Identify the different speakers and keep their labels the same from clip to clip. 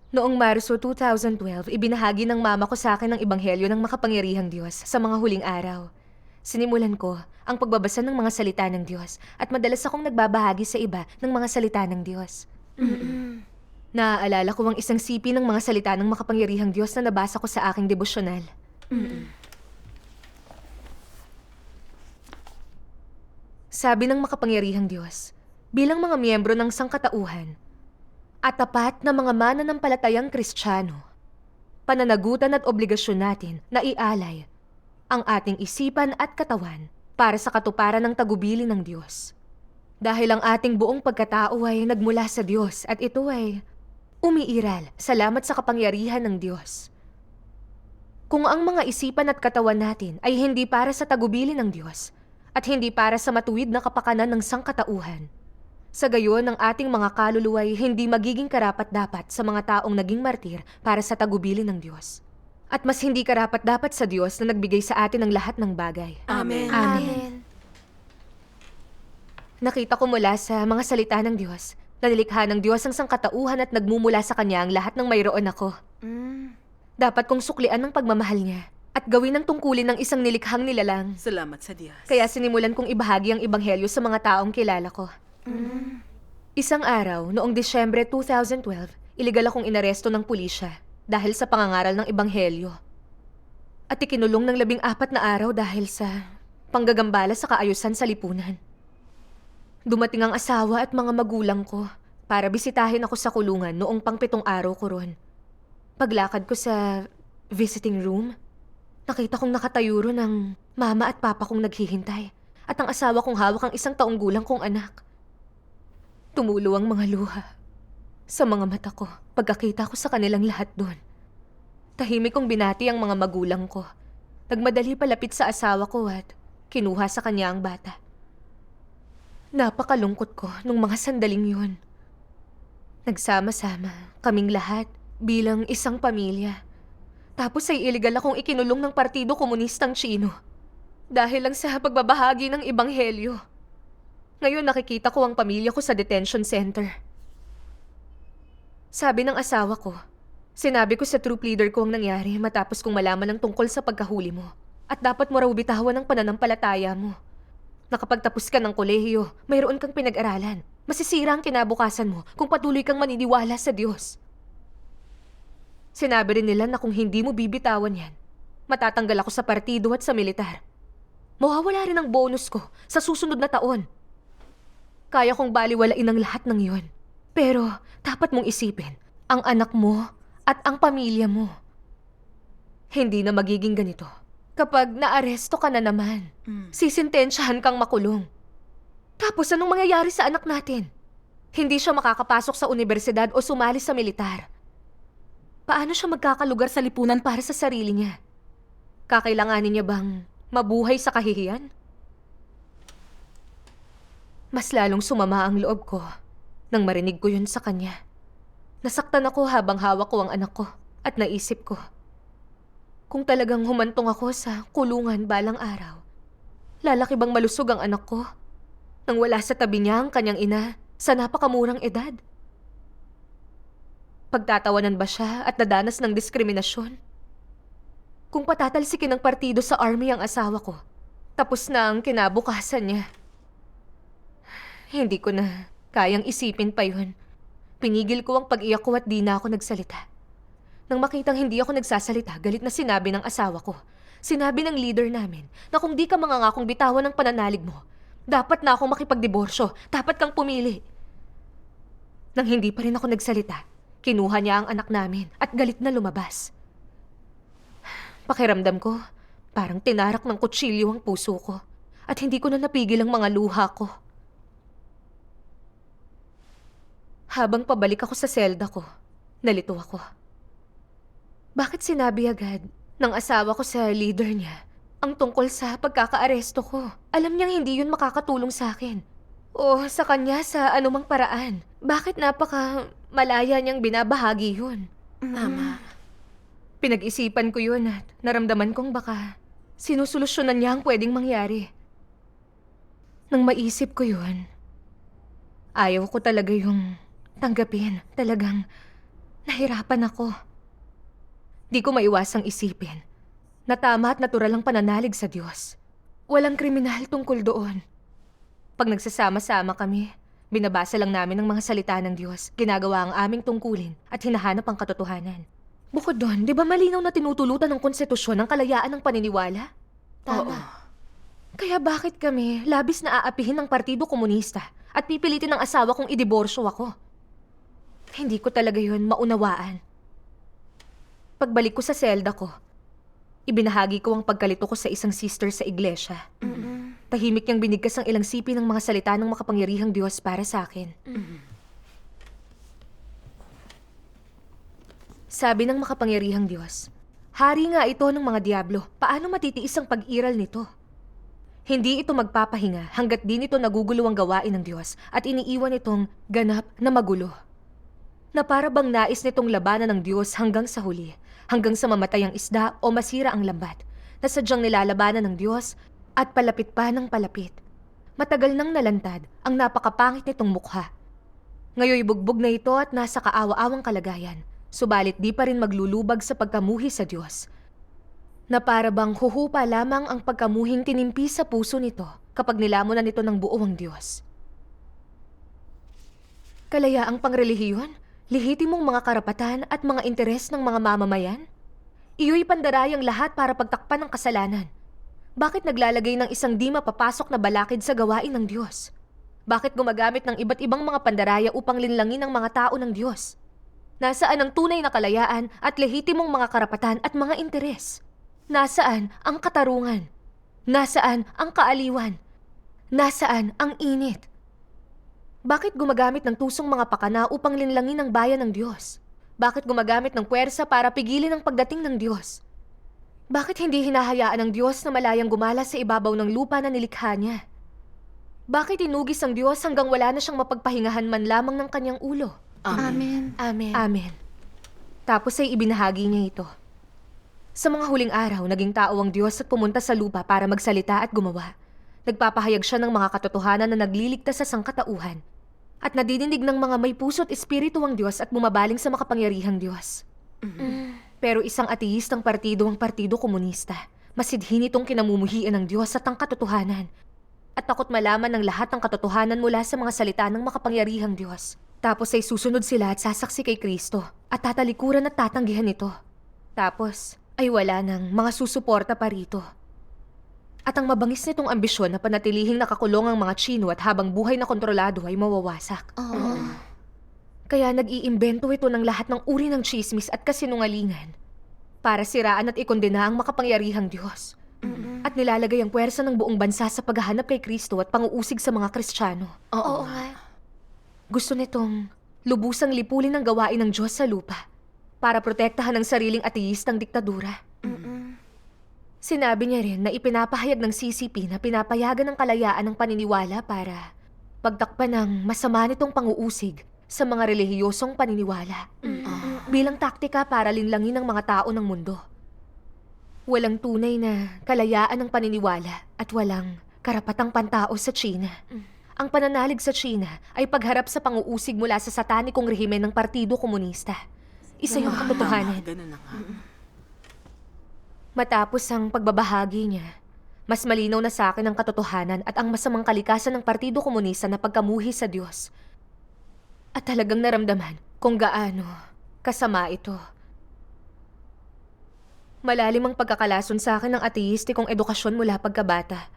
Speaker 1: Noong Marso 2012, ibinahagi ng mama ko sa akin ang ebanghelyo ng makapangyarihang Diyos sa mga huling araw. Sinimulan ko ang pagbabasa ng mga salita ng Diyos at madalas akong nagbabahagi sa iba ng mga salita ng Diyos. Naaalala ko ang isang sipi ng mga salita ng makapangyarihang Diyos na nabasa ko sa aking devosyonal. Sabi ng makapangyarihang Diyos, bilang mga miyembro ng sangkatauhan at tapat na mga mananampalatayang Kristiyano, pananagutan at obligasyon natin na ialay ang ating isipan at katawan para sa katuparan ng tagubili ng Diyos. Dahil ang ating buong pagkatao ay nagmula sa Diyos at ito ay umiiral salamat sa kapangyarihan ng Diyos. Kung ang mga isipan at katawan natin ay hindi para sa tagubili ng Diyos at hindi para sa matuwid na kapakanan ng sangkatauhan, sa gayon ang ating mga kaluluwa ay hindi magiging karapat-dapat sa mga taong naging martir para sa tagubili ng Diyos. At mas hindi karapat-dapat sa Diyos na nagbigay sa atin ng lahat ng bagay.
Speaker 2: Amen.
Speaker 1: Amen. Nakita ko mula sa mga salita ng Diyos na nilikha ng Diyos ang sangkatauhan at nagmumula sa Kanya ang lahat ng mayroon ako. Dapat kong suklian ng pagmamahal niya at gawin ang tungkulin ng isang nilikhang nilalang.
Speaker 2: Salamat sa Diyos.
Speaker 1: Kaya sinimulan kong ibahagi ang ebanghelyo sa mga taong kilala ko. Isang araw, noong Disyembre 2012, iligal akong inaresto ng pulisya dahil sa pangangaral ng ebanghelyo. At ikinulong ng 14 na araw dahil sa panggagambala sa kaayusan sa lipunan. Dumating ang asawa at mga magulang ko para bisitahin ako sa kulungan noong pang-7 araw ko ron. Paglakad ko sa visiting room, nakita kong nakatayo ron ang mama at papa kong naghihintay at ang asawa kong hawak ang 1 taong gulang kong anak. Tumulo ang mga luha sa mga mata ko pagkakita ko sa kanilang lahat doon. Tahimik kong binati ang mga magulang ko. Nagmadali palapit sa asawa ko at kinuha sa kanya ang bata. Napakalungkot ko nung mga sandaling yun. Nagsama-sama kaming lahat bilang isang pamilya. Tapos ay iligal akong ikinulong ng Partido Komunistang Tsino dahil lang sa pagbabahagi ng ebanghelyo. Ngayon nakikita ko ang pamilya ko sa detention center. Sabi ng asawa ko, sinabi ko sa troop leader ko ang nangyari matapos kong malaman ng tungkol sa pagkahuli mo. At dapat mo raw bitawan ang pananampalataya mo. Nakapagtapos ka ng kolehiyo, mayroon kang pinag-aralan. Masisira ang kinabukasan mo kung patuloy kang maniniwala sa Diyos. Sinabi rin nila na kung hindi mo bibitawan yan, matatanggal ako sa partido at sa militar. Mawawala rin ang bonus ko sa susunod na taon. Kaya kong baliwalain ang lahat ng iyon. Pero dapat mong isipin ang anak mo at ang pamilya mo. Hindi na magiging ganito. Kapag naaresto ka na naman, sisintensyahan kang makulong. Tapos anong mangyayari sa anak natin? Hindi siya makakapasok sa universidad o sumali sa militar. Paano siya magkakalugar sa lipunan para sa sarili niya? Kakailanganin niya bang mabuhay sa kahihiyan? Mas lalong sumama ang loob ko nang marinig ko yun sa kanya. Nasaktan ako habang hawak ko ang anak ko at naisip ko, kung talagang humantong ako sa kulungan balang araw, lalaki bang malusog ang anak ko nang wala sa tabi niya ang kanyang ina sa napakamurang edad? Pagtatawanan ba siya at dadanas ng diskriminasyon? Kung patatalsikin ng partido sa army ang asawa ko, tapos na ang kinabukasan niya. Hindi ko na kayang isipin pa yun. Pinigil ko ang pag-iyak ko at di na ako nagsalita. Nang makitang hindi ako nagsasalita, galit na sinabi ng asawa ko. Sinabi ng leader namin na kung di ka mangangakong bitawan ng pananalig mo, dapat na akong makipagdiborsyo. Dapat kang pumili. Nang hindi pa rin ako nagsalita, kinuha niya ang anak namin at galit na lumabas. Pakiramdam ko, parang tinarak ng kutsilyo ang puso ko at hindi ko na napigil ang mga luha ko. Habang pabalik ako sa selda ko, nalito ako. Bakit sinabi agad ng asawa ko sa leader niya ang tungkol sa pagkakaaresto ko? Alam niyang hindi yun makakatulong sa akin. O sa kanya sa anumang paraan. Bakit malaya niyang binabahagi yun?
Speaker 2: Tama.
Speaker 1: Pinag-isipan ko yun at naramdaman kong baka sinusolusyonan niya ang pwedeng mangyari. Nang maisip ko yun, ayaw ko talaga yung tanggapin. Talagang Nahirapan ako. Di ko maiwasang isipin na tama at natural ang pananalig sa Diyos. Walang kriminal tungkol doon. Pag nagsasama-sama kami, binabasa lang namin ang mga salita ng Diyos, ginagawa ang aming tungkulin at hinahanap ang katotohanan. Bukod doon, di ba malinaw na tinutulutan ng konstitusyon ang kalayaan ng paniniwala? Tama.
Speaker 2: Oo.
Speaker 1: Kaya bakit kami labis na aapihin ng Partido Komunista at pipilitin ng asawa kong idiborsyo ako? Hindi ko talaga yun maunawaan. Pagbalik ko sa selda ko, ibinahagi ko ang pagkalito ko sa isang sister sa iglesia. Tahimik niyang binigkas ang ilang sipi ng mga salita ng makapangyarihang Diyos para sa akin. Sabi ng makapangyarihang Diyos, hari nga ito ng mga diablo, paano matitiis ang pag-iral nito? Hindi ito magpapahinga hanggat di nito nagugulo ang gawain ng Diyos at iniiwan itong ganap na magulo. Na para bang nais nitong labanan ng Diyos hanggang sa huli, hanggang sa mamatay ang isda o masira ang lambat, na sadyang nilalabanan ng Diyos at palapit pa ng palapit. Matagal nang nalantad ang napakapangit nitong mukha. Ngayoy bugbog na ito at nasa kaawa-awang kalagayan, subalit di pa rin maglulubag sa pagkamuhi sa Diyos. Na para bang huhupa lamang ang pagkamuhing tinimpi sa puso nito kapag nilamon na nito ng buo ang Diyos. Kalayaang pangrelihiyon, lihitimong mga karapatan at mga interes ng mga mamamayan? Iyo'y pandarayang lahat para pagtakpan ng kasalanan. Bakit naglalagay ng isang di mapapasok na balakid sa gawain ng Diyos? Bakit gumagamit ng iba't ibang mga pandaraya upang linlangin ang mga tao ng Diyos? Nasaan ang tunay na kalayaan at lehitimong mga karapatan at mga interes? Nasaan ang katarungan? Nasaan ang kaaliwan? Nasaan ang init? Bakit gumagamit ng tusong mga pakana upang linlangin ang bayan ng Diyos? Bakit gumagamit ng puwersa para pigilin ang pagdating ng Diyos? Bakit hindi hinahayaan ng Diyos na malayang gumala sa ibabaw ng lupa na nilikha niya? Bakit inugis ang Diyos hanggang wala na siyang mapagpahingahan man lamang ng kanyang ulo?
Speaker 2: Amen.
Speaker 1: Amen. Amen. Tapos ay ibinahagi niya ito. Sa mga huling araw, naging tao ang Diyos at pumunta sa lupa para magsalita at gumawa. Nagpapahayag siya ng mga katotohanan na nagliligtas sa sangkatauhan at nadidinig ng mga may puso't espiritu ang Diyos at bumabaling sa makapangyarihang Diyos. Pero isang ateistang partido ang Partido Komunista. Masidhin itong kinamumuhian ng Diyos at ang katotohanan. At takot malaman ng lahat ng katotohanan mula sa mga salita ng makapangyarihang Diyos. Tapos ay susunod sila at sasaksi kay Kristo at tatalikuran at tatanggihan ito. Tapos ay wala ng mga susuporta pa rito. At ang mabangis nitong ambisyon na panatilihing nakakulong ang mga Tsino at habang buhay na kontrolado ay mawawasak. Kaya nag-iimbento ito ng lahat ng uri ng tsismis at kasinungalingan para siraan at ikondena ang makapangyarihang Diyos. At nilalagay ang puwersa ng buong bansa sa paghahanap kay Kristo at panguusig sa mga Kristiyano.
Speaker 2: Oo nga.
Speaker 1: Gusto nitong lubusang lipulin ang gawain ng Diyos sa lupa para protektahan ang sariling ateistang diktadura. Sinabi niya rin na ipinapahayag ng CCP na pinapayagan ng kalayaan ng paniniwala para pagtakpan ng masama nitong panguusig sa mga relihiyosong paniniwala bilang taktika para linlangin ang mga tao ng mundo. Walang tunay na kalayaan ng paniniwala at walang karapatang pantao sa China. Ang pananalig sa China ay pagharap sa panguusig mula sa satanikong rehimen ng Partido Komunista. Isa yung katotohanan.
Speaker 2: Ganun na nga.
Speaker 1: Matapos ang pagbabahagi niya, mas malinaw na sa akin ang katotohanan at ang masamang kalikasan ng Partido Komunista na pagkamuhi sa Diyos. At talagang naramdaman kung gaano kasama ito. Malalim ang pagkakalason sa akin ng ateistikong edukasyon mula pagkabata.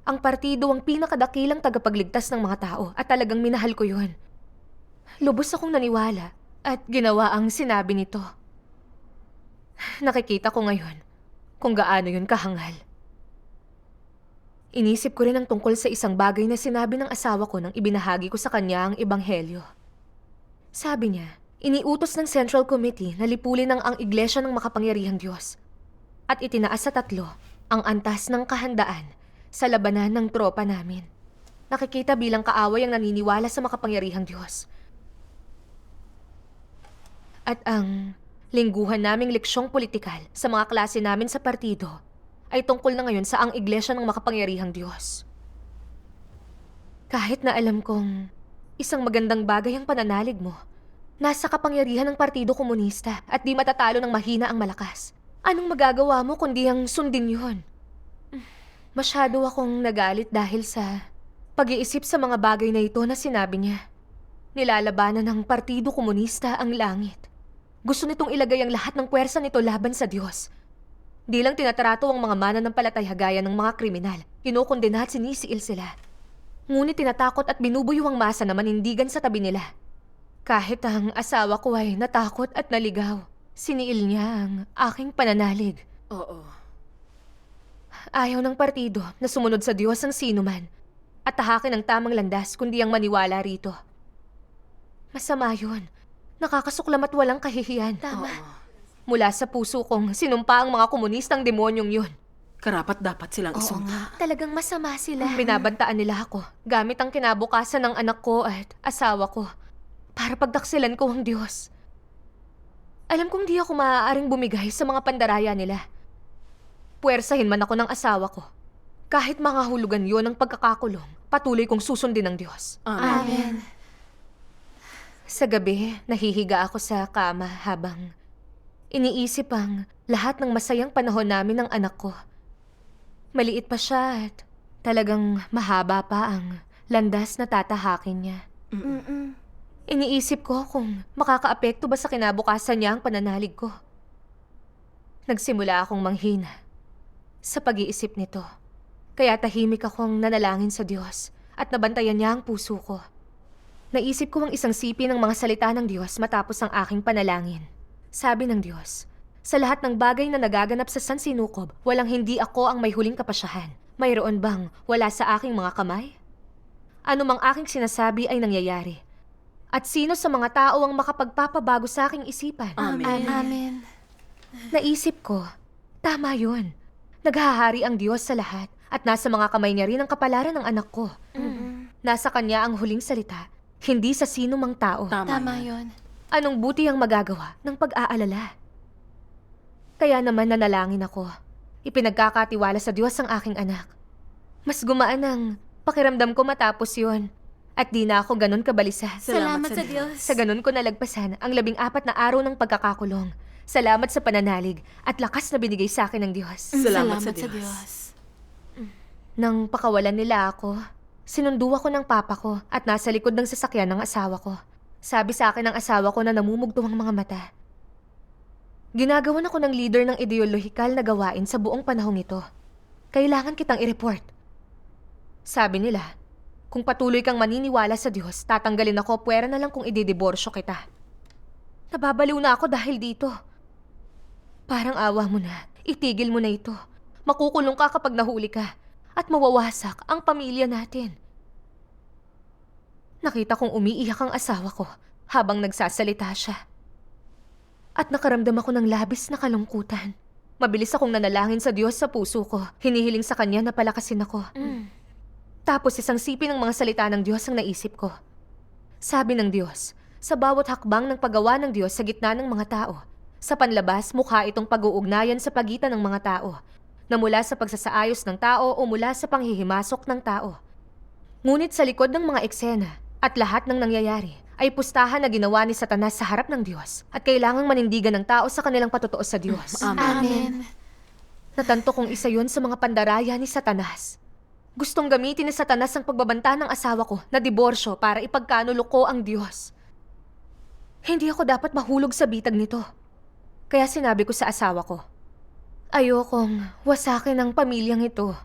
Speaker 1: Ang partido ang pinakadakilang tagapagligtas ng mga tao at talagang minahal ko yun. Lubos akong naniwala at ginawa ang sinabi nito. Nakikita ko ngayon kung gaano yun kahangal. Inisip ko rin ang tungkol sa isang bagay na sinabi ng asawa ko nang ibinahagi ko sa kanya ang ebanghelyo. Sabi niya, iniutos ng Central Committee na lipulin ang iglesia ng makapangyarihang Diyos at itinaas sa 3 ang antas ng kahandaan sa labanan ng tropa namin. Nakikita bilang kaaway ang naniniwala sa makapangyarihang Diyos. At ang lingguhan naming leksyong politikal sa mga klase namin sa partido ay tungkol na ngayon sa ang iglesia ng makapangyarihang Diyos. Kahit na alam kong isang magandang bagay ang pananalig mo, Nasa kapangyarihan ng Partido Komunista at di matatalo ng mahina ang malakas. Anong magagawa mo kundi ang sundin yun? Masyado akong nagalit dahil sa pag-iisip sa mga bagay na ito na sinabi niya. Nilalabanan ng Partido Komunista ang langit. Gusto nitong ilagay ang lahat ng puwersa nito laban sa Diyos. Di lang tinatrato ang mga mananampalataya gaya ng mga kriminal. Kinukondena at sinisiil sila. Ngunit tinatakot at binubuyo ang masa na manindigan sa tabi nila. Kahit ang asawa ko ay natakot at naligaw, siniil niya ang aking pananalig.
Speaker 2: Oo.
Speaker 1: Ayaw ng partido na sumunod sa Diyos ang sinuman at tahakin ang tamang landas kundi ang maniwala rito. Masama yun. Nakakasuklam at walang kahihiyan.
Speaker 2: Oo.
Speaker 1: Mula sa puso kong sinumpa ang mga komunistang demonyong yun.
Speaker 2: Karapat dapat silang
Speaker 3: Oo
Speaker 2: isumpa.
Speaker 3: nga.
Speaker 1: Talagang masama sila. Binabantaan nila ako gamit ang kinabukasan ng anak ko at asawa ko para pagdaksilan ko ang Diyos. Alam kong di ako maaaring bumigay sa mga pandaraya nila. Puwersahin man ako ng asawa ko. Kahit mga hulugan yon ng pagkakakulong, patuloy kong susundin ng Diyos.
Speaker 2: Amen.
Speaker 3: Amen.
Speaker 1: Sa gabi, nahihiga ako sa kama habang iniisip ang lahat ng masayang panahon namin ng anak ko. Maliit pa siya at talagang mahaba pa ang landas na tatahakin niya.
Speaker 3: Mm-mm.
Speaker 1: Iniisip ko kung makakaapekto ba sa kinabukasan niya ang pananalig ko. Nagsimula akong manghina sa pag-iisip nito. Kaya tahimik akong nanalangin sa Diyos at nabantayan niya ang puso ko. Naisip ko ang isang sipi ng mga salita ng Diyos matapos ang aking panalangin. Sabi ng Diyos, sa lahat ng bagay na nagaganap sa San Sinukob, walang hindi ako ang may huling kapasyahan. Mayroon bang wala sa aking mga kamay? Ano mang aking sinasabi ay nangyayari. At sino sa mga tao ang makapagpapabago sa aking isipan?
Speaker 2: Amen.
Speaker 3: Amen.
Speaker 1: Naisip ko, tama yun. Naghahari ang Diyos sa lahat at nasa mga kamay niya rin ang kapalaran ng anak ko. Nasa kanya ang huling salita, hindi sa sino mang tao.
Speaker 3: Tama yun.
Speaker 1: Anong buti ang magagawa ng pag-aalala? Kaya naman nanalangin ako. Ipinagkakatiwala sa Diyos ang aking anak. Mas gumaan ang pakiramdam ko matapos yun. At di na ako ganun kabalisa.
Speaker 3: Salamat sa Diyos.
Speaker 1: Sa ganun ko nalagpasan ang 14 na araw ng pagkakakulong. Salamat sa pananalig at lakas na binigay sa akin ng Diyos.
Speaker 2: Salamat sa Diyos.
Speaker 1: Nang pakawalan nila ako, sinundo ako ng papa ko at nasa likod ng sasakyan ng asawa ko. Sabi sa akin ng asawa ko na namumugto ang mga mata. Ginagawan ako ng leader ng ideolohikal na gawain sa buong panahong ito. Kailangan kitang i-report. Sabi nila, kung patuloy kang maniniwala sa Diyos, tatanggalin ako, puwera na lang kung ididiborsyo kita. Nababaliw na ako dahil dito. Parang awa mo na, itigil mo na ito. Makukulong ka kapag nahuli ka at mawawasak ang pamilya natin. Nakita kong umiiyak ang asawa ko habang nagsasalita siya. At nakaramdam ako ng labis na kalungkutan. Mabilis akong nanalangin sa Diyos sa puso ko. Hinihiling sa Kanya na palakasin ako. Tapos isang sipi ng mga salita ng Diyos ang naisip ko. Sabi ng Diyos, sa bawat hakbang ng paggawa ng Diyos sa gitna ng mga tao, sa panlabas mukha itong pag-uugnayan sa pagitan ng mga tao, na mula sa pagsasaayos ng tao o mula sa panghihimasok ng tao. Ngunit sa likod ng mga eksena at lahat ng nangyayari, ay pustahan na ginawa ni Satanas sa harap ng Diyos at kailangang manindigan ng tao sa kanilang patutuo sa Diyos.
Speaker 3: Amen.
Speaker 1: Natanto kong isa yun sa mga pandaraya ni Satanas. Gustong gamitin ni Satanas ang pagbabanta ng asawa ko na diborsyo para ipagkanulo ko ang Diyos. Hindi ako dapat mahulog sa bitag nito. Kaya sinabi ko sa asawa ko, ayokong wasakin ang pamilyang ito.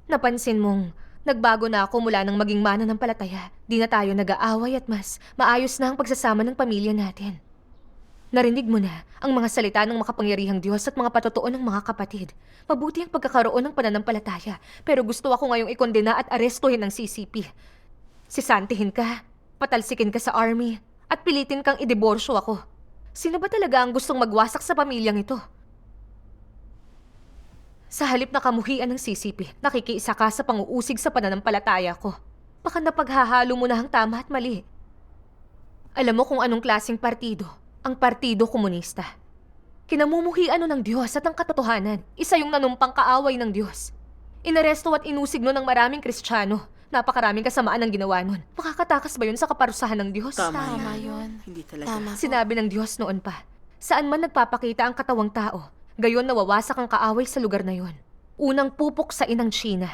Speaker 1: Napansin mong nagbago na ako mula nang maging mananampalataya. Di na tayo nag-aaway at mas maayos na ang pagsasama ng pamilya natin. Narinig mo na ang mga salita ng makapangyarihang Diyos at mga patutuo ng mga kapatid. Mabuti ang pagkakaroon ng pananampalataya, pero gusto ako ngayong ikondena at arestuhin ng CCP. Sisantihin ka, patalsikin ka sa army, at pilitin kang idiborsyo ako. Sino ba talaga ang gustong magwasak sa pamilyang ito? Sa halip na kamuhian ng CCP, nakikiisa ka sa panguusig sa pananampalataya ko. Baka napaghahalo mo na ang tama at mali. Alam mo kung anong klaseng partido? Ang Partido Komunista. Kinamumuhian ng Diyos at ang katotohanan. Isa yung nanumpang kaaway ng Diyos. Inaresto at inusig no ng maraming Kristiyano. Napakaraming kasamaan ang ginawa nun. Makakatakas ba yun sa kaparusahan ng Diyos?
Speaker 3: Tama yun.
Speaker 2: Hindi talaga.
Speaker 3: Tama po.
Speaker 1: Sinabi ng Diyos noon pa, saan man nagpapakita ang katawang tao, gayon nawawasak ang kaaway sa lugar na yon. Unang pupuksain ng China.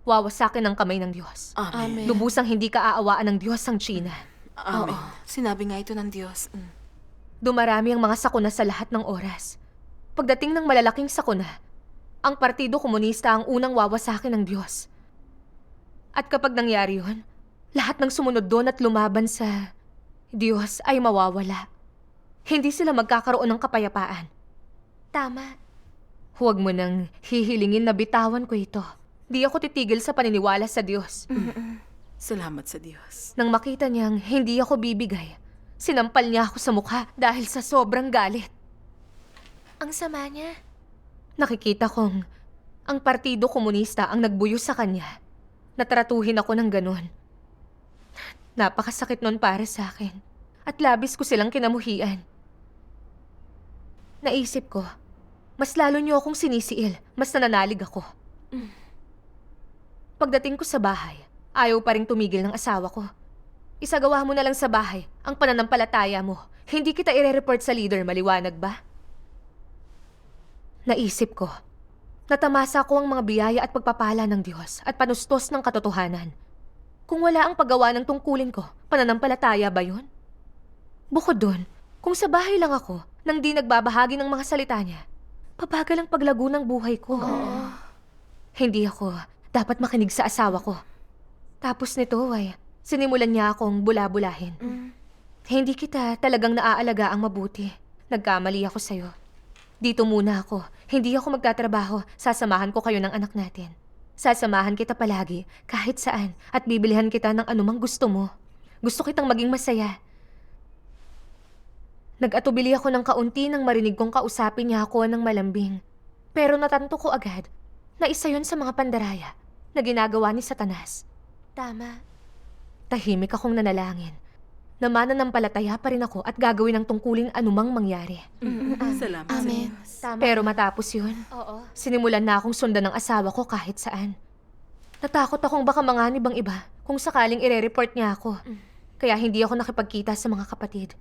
Speaker 1: Wawasakin ang kamay ng Diyos.
Speaker 3: Amen.
Speaker 1: Lubusang hindi kaaawaan ng Diyos ang China.
Speaker 2: Amen.
Speaker 3: Oo. Sinabi nga ito ng Diyos.
Speaker 1: Dumarami ang mga sakuna sa lahat ng oras. Pagdating ng malalaking sakuna, ang Partido Komunista ang unang wawasakin ng Diyos. At kapag nangyari yun, lahat ng sumunod doon at lumaban sa Diyos ay mawawala. Hindi sila magkakaroon ng kapayapaan. Tama. Huwag mo nang hihilingin na bitawan ko ito. Di ako titigil sa paniniwala sa Diyos.
Speaker 2: Salamat sa Diyos.
Speaker 1: Nang makita niyang hindi ako bibigay, sinampal niya ako sa mukha dahil sa sobrang galit. Ang sama niya. Nakikita kong ang Partido Komunista ang nagbuyo sa kanya. Natratuhin ako ng ganun. Napakasakit nun para sa akin. At labis ko silang kinamuhian. Naisip ko, mas lalo niyo akong sinisiil, mas nananalig ako. Pagdating ko sa bahay, ayaw pa rin tumigil ng asawa ko. Isagawa mo na lang sa bahay ang pananampalataya mo. Hindi kita ire-report sa leader, maliwanag ba? Naisip ko, natamasa ko ang mga biyaya at pagpapala ng Diyos at panustos ng katotohanan. Kung wala ang paggawa ng tungkulin ko, pananampalataya ba yun? Bukod dun, kung sa bahay lang ako, nang di nagbabahagi ng mga salita niya, pabagal ang paglago ng buhay ko. Hindi ako dapat makinig sa asawa ko. Tapos nito ay, sinimulan niya akong bula-bulahin. Hindi kita talagang naaalaga ang mabuti. Nagkamali ako sa'yo. Dito muna ako. Hindi ako magtatrabaho. Sasamahan ko kayo ng anak natin. Sasamahan kita palagi, kahit saan, at bibilihan kita ng anumang gusto mo. Gusto kitang maging masaya. Nag-atubili ako ng kaunti nang marinig kong kausapin niya ako ng malambing. Pero natanto ko agad na isa yun sa mga pandaraya na ginagawa ni Satanas. Tama. Tahimik akong nanalangin. Na mananampalataya pa rin ako at gagawin ang tungkulin anumang mangyari.
Speaker 2: Salamat
Speaker 3: Amen.
Speaker 2: sa Diyos.
Speaker 1: Pero matapos yun, sinimulan na akong sundan ng asawa ko kahit saan. Natakot akong baka manganib ang iba kung sakaling ire-report niya ako. Kaya hindi ako nakipagkita sa mga kapatid.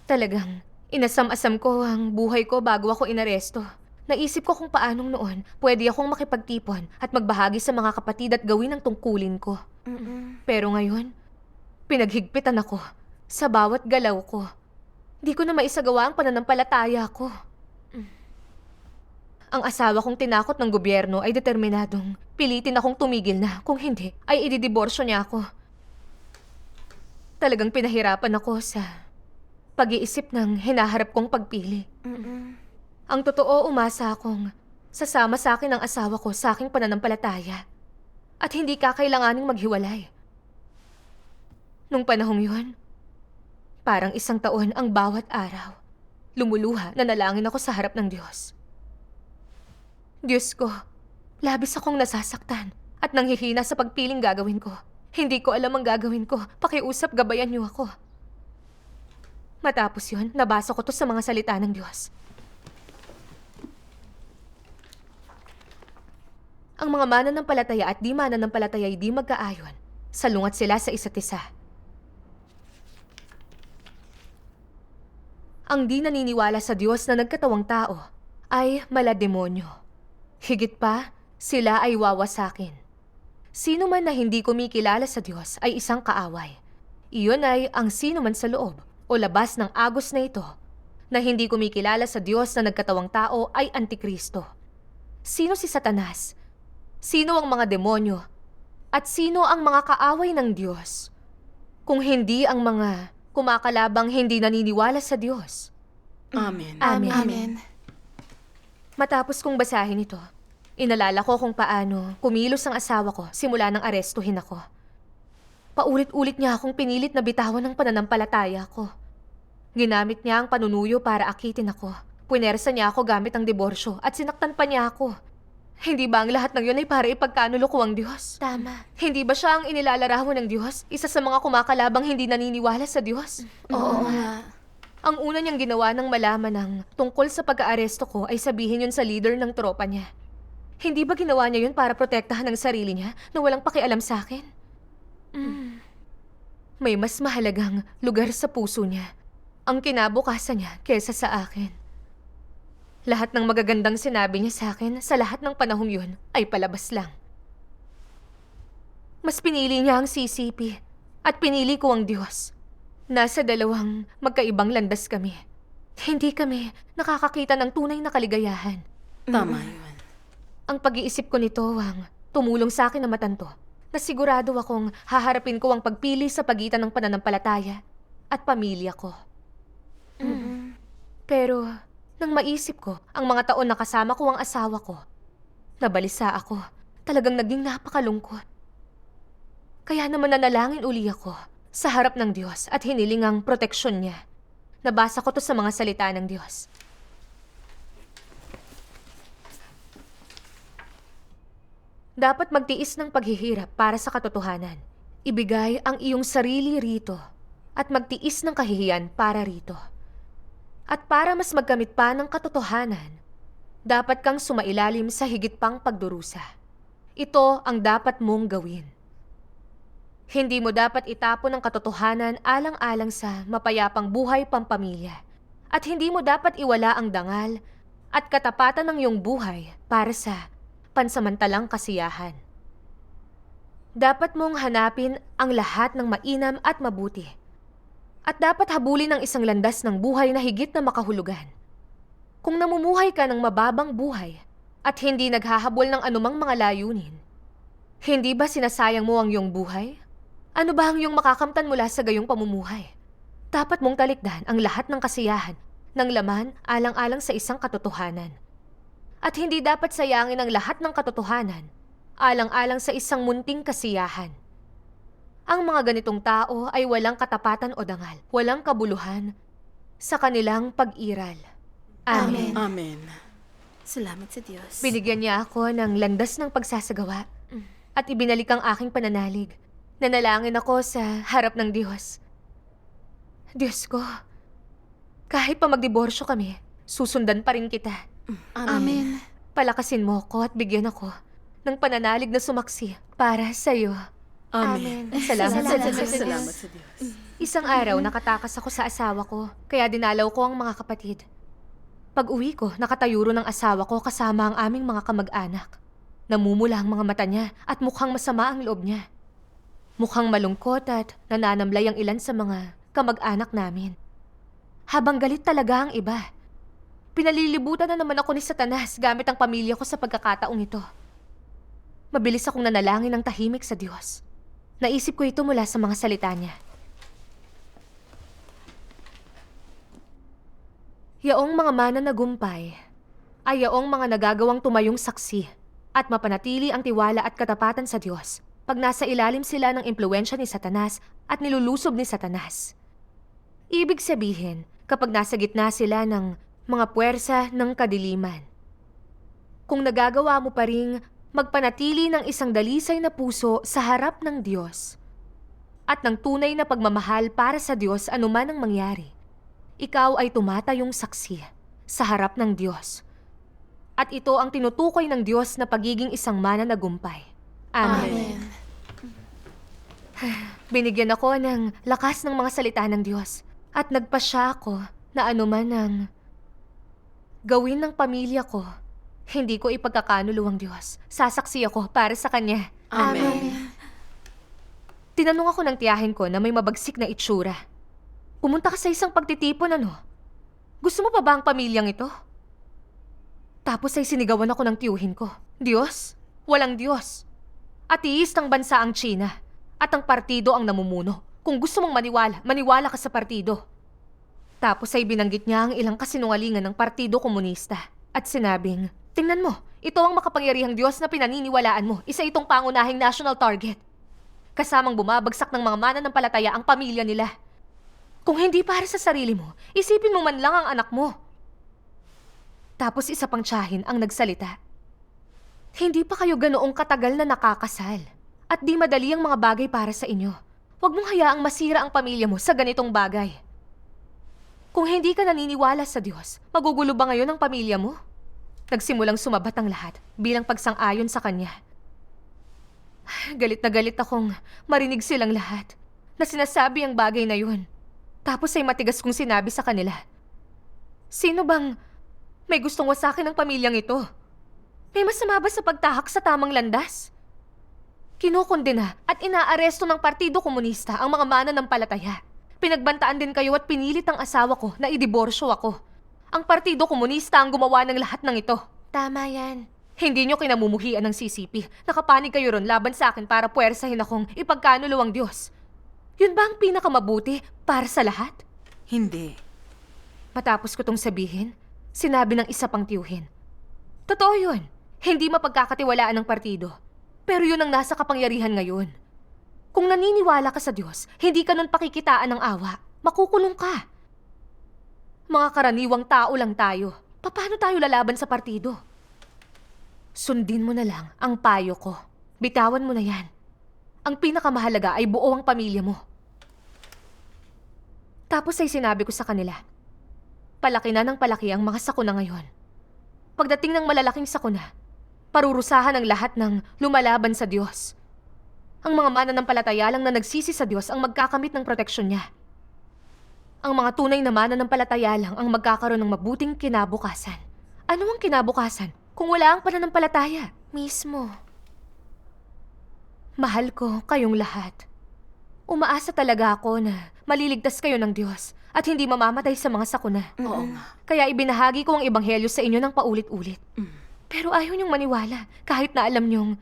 Speaker 1: Talagang, inasam-asam ko ang buhay ko bago ako inaresto. Naisip ko kung paanong noon pwede akong makipagtipon at magbahagi sa mga kapatid at gawin ang tungkulin ko. Pero ngayon, pinaghigpitan ako sa bawat galaw ko. Di ko na maisagawa ang pananampalataya ko. Ang asawa kong tinakot ng gobyerno ay determinadong pilitin akong tumigil na. Kung hindi, ay ididiborsyo niya ako. Talagang pinahirapan ako sa pag-iisip ng hinaharap kong pagpili. Ang totoo, umasa akong sasama sa akin ang asawa ko sa aking pananampalataya. At hindi kakailanganing maghiwalay. Nung panahong yun, parang isang taon ang bawat araw. Lumuluha, nanalangin ako sa harap ng Diyos. Diyos ko, labis akong nasasaktan at nanghihina sa pagpiling gagawin ko. Hindi ko alam ang gagawin ko. Pakiusap, gabayan niyo ako. Matapos yun, nabasa ko to sa mga salita ng Diyos. Ang mga mananampalataya at di mananampalataya ay di magkaayon. Salungat sila sa isa't isa. Ang di naniniwala sa Diyos na nagkatawang tao ay malademonyo. Higit pa, sila ay wawasakin. Sino man na hindi kumikilala sa Diyos ay isang kaaway. Iyon ay ang sino man sa loob o labas ng agos na ito na hindi kumikilala sa Diyos na nagkatawang tao ay Antikristo. Sino si Satanas? Sino ang mga demonyo? At sino ang mga kaaway ng Diyos? Kung hindi ang mga kumakalabang hindi naniniwala sa Diyos.
Speaker 2: Amen.
Speaker 1: Amen.
Speaker 3: Amen.
Speaker 1: Matapos kong basahin ito, inalala ko kung paano kumilos ang asawa ko simula nang arestuhin ako. Paulit-ulit niya akong pinilit na bitawan ng pananampalataya ko. Ginamit niya ang panunuyo para akitin ako. Punersa niya ako gamit ang diborsyo at sinaktan pa niya ako. Hindi ba ang lahat ng yun ay para ipagkanulo ko ang Diyos?
Speaker 3: Tama.
Speaker 1: Hindi ba siya ang inilalarawan ng Diyos? Isa sa mga kumakalabang hindi naniniwala sa Diyos?
Speaker 3: Oo nga.
Speaker 1: Ang una niyang ginawa nang malaman ng tungkol sa pag-aaresto ko ay sabihin yun sa leader ng tropa niya. Hindi ba ginawa niya yun para protektahan ang sarili niya na walang pakialam sa akin? May mas mahalagang lugar sa puso niya ang kinabukasan niya kesa sa akin. Lahat ng magagandang sinabi niya sa akin sa lahat ng panahong yun ay palabas lang. Mas pinili niya ang CCP at pinili ko ang Diyos. Nasa dalawang magkaibang landas kami. Hindi kami nakakakita ng tunay na kaligayahan.
Speaker 2: Tama yun.
Speaker 1: Ang pag-iisip ko nito ang tumulong sa akin na matanto na sigurado akong haharapin ko ang pagpili sa pagitan ng pananampalataya at pamilya ko. Pero nang maisip ko ang mga taon na kasama ko ang asawa ko, nabalisa ako. Talagang naging napakalungkot. Kaya naman nanalangin uli ako sa harap ng Diyos at hiniling ang proteksyon niya. Nabasa ko to sa mga salita ng Diyos. Dapat magtiis ng paghihirap para sa katotohanan. Ibigay ang iyong sarili rito at magtiis ng kahihiyan para rito. At para mas magkamit pa ng katotohanan, dapat kang sumailalim sa higit pang pagdurusa. Ito ang dapat mong gawin. Hindi mo dapat itapon ang katotohanan alang-alang sa mapayapang buhay pampamilya. At hindi mo dapat iwala ang dangal at katapatan ng iyong buhay para sa pansamantalang kasiyahan. Dapat mong hanapin ang lahat ng mainam at mabuti. At dapat habulin ang isang landas ng buhay na higit na makahulugan. Kung namumuhay ka ng mababang buhay at hindi naghahabol ng anumang mga layunin, hindi ba sinasayang mo ang iyong buhay? Ano ba ang iyong makakamtan mula sa gayong pamumuhay? Dapat mong talikdan ang lahat ng kasiyahan, ng laman alang-alang sa isang katotohanan. At hindi dapat sayangin ang lahat ng katotohanan, alang-alang sa isang munting kasiyahan. Ang mga ganitong tao ay walang katapatan o dangal, walang kabuluhan sa kanilang pag-iral. Amen.
Speaker 2: Amen.
Speaker 3: Salamat sa Diyos.
Speaker 1: Binigyan niya ako ng landas ng pagsasagawa at ibinalik ang aking pananalig. Nanalangin ako sa harap ng Diyos. Diyos ko, kahit pa magdiborsyo kami, susundan pa rin kita.
Speaker 3: Amen.
Speaker 1: Palakasin mo ako at bigyan ako ng pananalig na sumaksi para sa iyo.
Speaker 2: Amen.
Speaker 1: Salamat sa Diyos.
Speaker 2: Salamat sa Diyos.
Speaker 1: Isang araw, nakatakas ako sa asawa ko, kaya dinalaw ko ang mga kapatid. Pag-uwi ko, nakatayuro ng asawa ko kasama ang aming mga kamag-anak. Namumula ang mga mata niya at mukhang masama ang loob niya. Mukhang malungkot at nananamlay ang ilan sa mga kamag-anak namin. Habang galit talaga ang iba. Pinalilibutan na naman ako ni Satanas gamit ang pamilya ko sa pagkakataong ito. Mabilis akong nanalangin ng tahimik sa Diyos. Naisip ko ito mula sa mga salita niya. Yaong mga mananagumpay ay yaong mga nagagawang tumayong saksi at mapanatili ang tiwala at katapatan sa Diyos pag nasa ilalim sila ng impluwensya ni Satanas at nilulusob ni Satanas. Ibig sabihin, kapag nasa gitna sila ng mga puwersa ng kadiliman. Kung nagagawa mo pa ring magpanatili ng isang dalisay na puso sa harap ng Diyos at ng tunay na pagmamahal para sa Diyos anuman ang mangyari, ikaw ay tumatayong saksi sa harap ng Diyos. At ito ang tinutukoy ng Diyos na pagiging isang mananagumpay. Amen. Binigyan ako ng lakas ng mga salita ng Diyos at nagpasya ako na anuman ang gawin ng pamilya ko, hindi ko ipagkakanulo ang Diyos. Sasaksi ako para sa Kanya.
Speaker 2: Amen.
Speaker 1: Tinanong ako ng tiyahin ko na may mabagsik na itsura. Pumunta ka sa isang pagtitipon, ano? Gusto mo pa ba ang pamilyang ito? Tapos ay sinigawan ako ng tiyuhin ko. Diyos? Walang Diyos. Ateist ang bansa ang China. At ang partido ang namumuno. Kung gusto mong maniwala, maniwala ka sa partido. Tapos ay binanggit niya ang ilang kasinungalingan ng Partido Komunista. At sinabing, tingnan mo, ito ang makapangyarihang Diyos na pinaniniwalaan mo. Isa itong pangunahing national target. Kasamang bumabagsak ng mga mananampalataya ang pamilya nila. Kung hindi para sa sarili mo, isipin mo man lang ang anak mo. Tapos isa pang tiyahin ang nagsalita. Hindi pa kayo ganoong katagal na nakakasal. At di madali ang mga bagay para sa inyo. Huwag mong hayaang masira ang pamilya mo sa ganitong bagay. Kung hindi ka naniniwala sa Diyos, magugulo ba ngayon ang pamilya mo? Nagsimulang sumabat ang lahat bilang pagsang-ayon sa kanya. Galit na galit akong marinig silang lahat na sinasabi ang bagay na yun. Tapos ay matigas kong sinabi sa kanila, sino bang may gustong wasakin ng pamilyang ito? May masama ba sa pagtahak sa tamang landas? Kinukondena at inaaresto ng Partido Komunista ang mga mananampalataya. Pinagbantaan din kayo at pinilit ang asawa ko na idiborsyo ako. Ang Partido Komunista ang gumawa ng lahat ng ito.
Speaker 3: Tama yan.
Speaker 1: Hindi nyo kinamumuhian ng CCP. Nakapanig kayo ron laban sa akin para puwersahin akong ipagkanulo ang Diyos. Yun ba ang pinakamabuti para sa lahat?
Speaker 2: Hindi.
Speaker 1: Matapos ko tong sabihin, sinabi ng isa pang tiyuhin. Totoo yun. Hindi mapagkakatiwalaan ng partido. Pero yun ang nasa kapangyarihan ngayon. Kung naniniwala ka sa Diyos, hindi ka nun pakikitaan ng awa. Makukulong ka. Mga karaniwang tao lang tayo. Paano tayo lalaban sa partido? Sundin mo na lang ang payo ko. Bitawan mo na yan. Ang pinakamahalaga ay buo ang pamilya mo. Tapos ay sinabi ko sa kanila, palaki na ng palaki ang mga sakuna ngayon. Pagdating ng malalaking sakuna, parurusahan ang lahat ng lumalaban sa Diyos. Ang mga mananampalataya lang na nagsisi sa Diyos ang magkakamit ng proteksyon niya. Ang mga tunay na mananampalataya lang ang magkakaroon ng mabuting kinabukasan. Ano ang kinabukasan kung wala ang pananampalataya?
Speaker 3: Mismo.
Speaker 1: Mahal ko kayong lahat. Umaasa talaga ako na maliligtas kayo ng Diyos at hindi mamamatay sa mga sakuna.
Speaker 2: Oo nga.
Speaker 1: Kaya ibinahagi ko ang ebanghelyo sa inyo ng paulit-ulit. Pero ayaw niyong maniwala kahit na alam niyong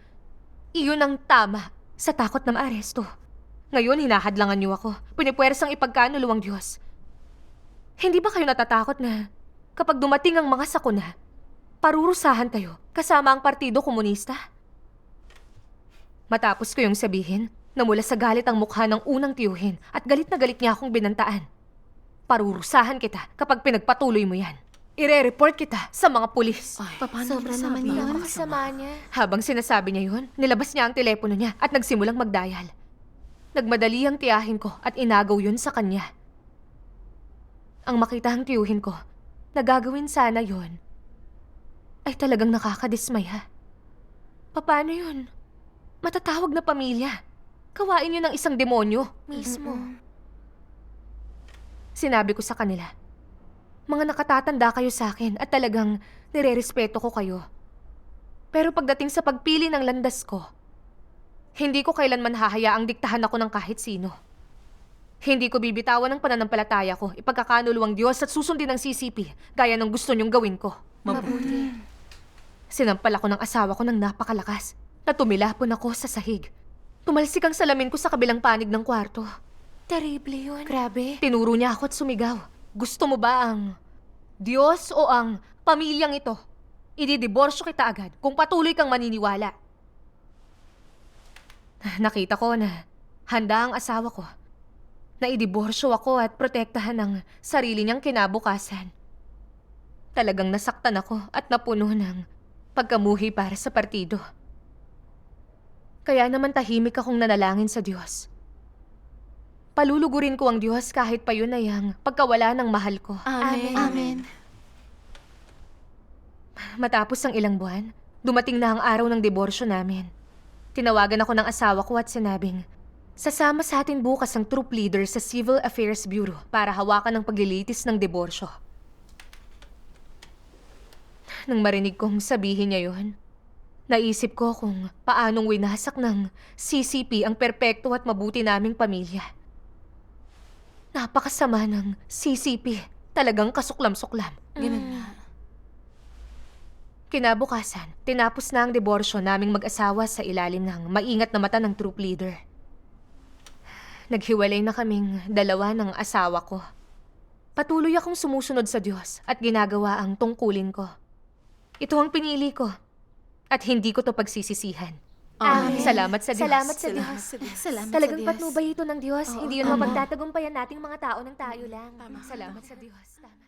Speaker 1: iyon ang tama sa takot na maaresto. Ngayon, hinahadlangan niyo ako. Pinipwersang ipagkanulo ang Diyos. Hindi ba kayo natatakot na kapag dumating ang mga sakuna, parurusahan kayo kasama ang Partido Komunista? Matapos ko yung sabihin, namula sa galit ang mukha ng unang tiyuhin at galit na galit niya akong binantaan. Parurusahan kita kapag pinagpatuloy mo yan. Ire-report kita sa mga pulis.
Speaker 2: Ay,
Speaker 3: Paano sobra naman yun?
Speaker 2: Napakasama.
Speaker 3: Sama niya.
Speaker 1: Habang sinasabi niya yun, nilabas niya ang telepono niya at nagsimulang magdial. Nagmadali ang tiyahin ko at inagaw yun sa kanya. Ang makita ang tiyuhin ko, na gagawin sana yun, ay talagang nakakadismaya. Paano yun? Matatawag na pamilya. Kawain yun ng isang demonyo.
Speaker 3: Mismo.
Speaker 1: Sinabi ko sa kanila, mga nakatatanda kayo sa akin at talagang nirerespeto ko kayo. Pero pagdating sa pagpili ng landas ko, hindi ko kailanman hahayaang diktahan ako ng kahit sino. Hindi ko bibitawan ng pananampalataya ko, ipagkakanulo ang Diyos at susundin ng CCP gaya ng gusto niyong gawin ko.
Speaker 3: Mabuti.
Speaker 1: Sinampal ako ng asawa ko ng napakalakas na tumilapon ako sa sahig. Tumalsik ang salamin ko sa kabilang panig ng kwarto.
Speaker 3: Terrible yun. Grabe.
Speaker 1: Tinuro niya ako at sumigaw. Gusto mo ba ang Diyos o ang pamilyang ito? Ididiborsyo kita agad kung patuloy kang maniniwala. Nakita ko na handa ang asawa ko na idiborsyo ako at protektahan ang sarili niyang kinabukasan. Talagang nasaktan ako at napuno ng pagkamuhi para sa partido. Kaya naman tahimik akong nanalangin sa Diyos. Palulugurin ko ang Diyos kahit pa yun ay ang pagkawala ng mahal ko.
Speaker 3: Amen. Amen.
Speaker 1: Matapos ang ilang buwan, dumating na ang araw ng diborsyo namin. Tinawagan ako ng asawa ko at sinabing, sasama sa atin bukas ang troop leader sa Civil Affairs Bureau para hawakan ang paglilitis ng diborsyo. Nang marinig kong sabihin niya yun, naisip ko kung paanong winasak ng CCP ang perpekto at mabuti naming pamilya. Napakasama ng CCP. Talagang kasuklam-suklam.
Speaker 2: Ganun nga.
Speaker 1: Kinabukasan, tinapos na ang diborsyo naming mag-asawa sa ilalim ng maingat na mata ng troop leader. Naghiwalay na kaming dalawa ng asawa ko. Patuloy akong sumusunod sa Diyos at ginagawa ang tungkulin ko. Ito ang pinili ko at hindi ko to pagsisisihan.
Speaker 3: Amen.
Speaker 1: Salamat sa Diyos.
Speaker 3: Salamat sa
Speaker 2: Salamat
Speaker 3: Diyos.
Speaker 2: sa Diyos.
Speaker 3: Salamat
Speaker 1: Talagang
Speaker 3: sa Diyos.
Speaker 1: patnubay ito ng Diyos.
Speaker 3: Oo,
Speaker 1: Hindi yun
Speaker 3: tama.
Speaker 1: mapagtatagumpayan nating mga tao ng tayo lang.
Speaker 2: Tama.
Speaker 1: Salamat sa Diyos. Tama.